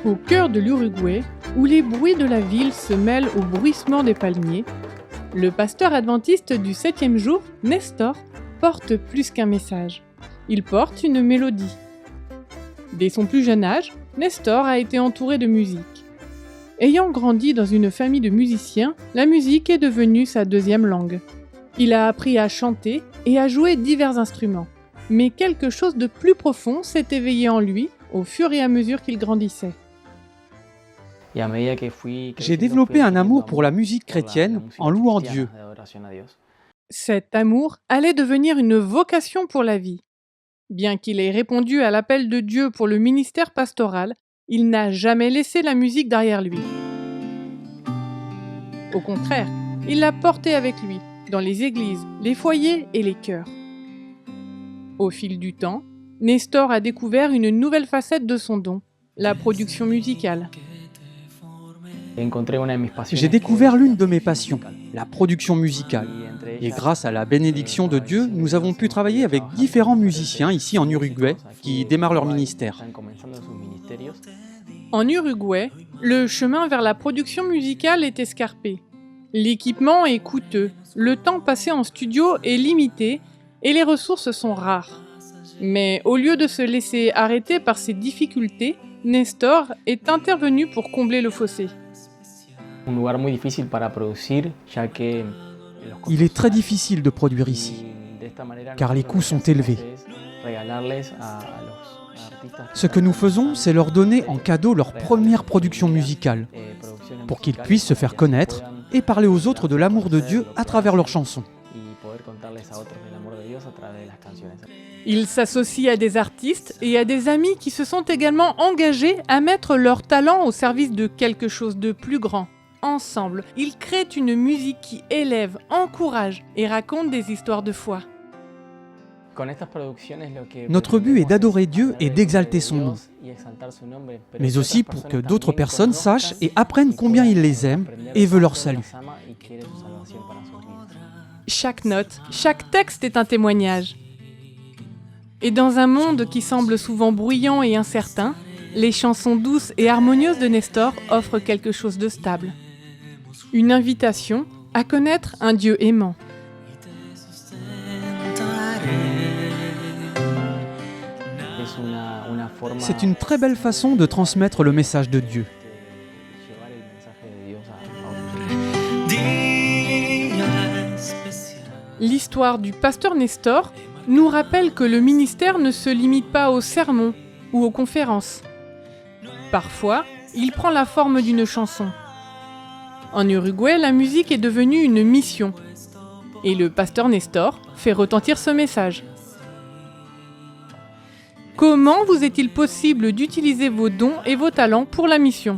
Au cœur de l'Uruguay, où les bruits de la ville se mêlent au bruissement des palmiers, le pasteur adventiste du 7e jour, Nestor, porte plus qu'un message. Il porte une mélodie. Dès son plus jeune âge, Nestor a été entouré de musique. Ayant grandi dans une famille de musiciens, la musique est devenue sa deuxième langue. Il a appris à chanter et à jouer divers instruments. Mais quelque chose de plus profond s'est éveillé en lui au fur et à mesure qu'il grandissait. J'ai développé un amour pour la musique chrétienne en louant Dieu. Cet amour allait devenir une vocation pour la vie. Bien qu'il ait répondu à l'appel de Dieu pour le ministère pastoral, il n'a jamais laissé la musique derrière lui. Au contraire, il l'a portée avec lui, dans les églises, les foyers et les chœurs. Au fil du temps, Nestor a découvert une nouvelle facette de son don, la production musicale. J'ai découvert l'une de mes passions, la production musicale. Et grâce à la bénédiction de Dieu, nous avons pu travailler avec différents musiciens ici en Uruguay qui démarrent leur ministère. En Uruguay, le chemin vers la production musicale est escarpé. L'équipement est coûteux, le temps passé en studio est limité et les ressources sont rares. Mais au lieu de se laisser arrêter par ces difficultés, Nestor est intervenu pour combler le fossé. Il est très difficile de produire ici, car les coûts sont élevés. Ce que nous faisons, c'est leur donner en cadeau leur première production musicale, pour qu'ils puissent se faire connaître et parler aux autres de l'amour de Dieu à travers leurs chansons. Ils s'associent à des artistes et à des amis qui se sont également engagés à mettre leur talent au service de quelque chose de plus grand. Ensemble, ils créent une musique qui élève, encourage et raconte des histoires de foi. Notre but est d'adorer Dieu et d'exalter son nom, mais aussi pour que d'autres personnes sachent et apprennent combien il les aime et veut leur salut. Chaque note, chaque texte est un témoignage. Et dans un monde qui semble souvent bruyant et incertain, les chansons douces et harmonieuses de Nestor offrent quelque chose de stable. Une invitation à connaître un Dieu aimant. C'est une très belle façon de transmettre le message de Dieu. L'histoire du pasteur Nestor nous rappelle que le ministère ne se limite pas aux sermons ou aux conférences. Parfois, il prend la forme d'une chanson. En Uruguay, la musique est devenue une mission. Et le pasteur Nestor fait retentir ce message. Comment vous est-il possible d'utiliser vos dons et vos talents pour la mission ?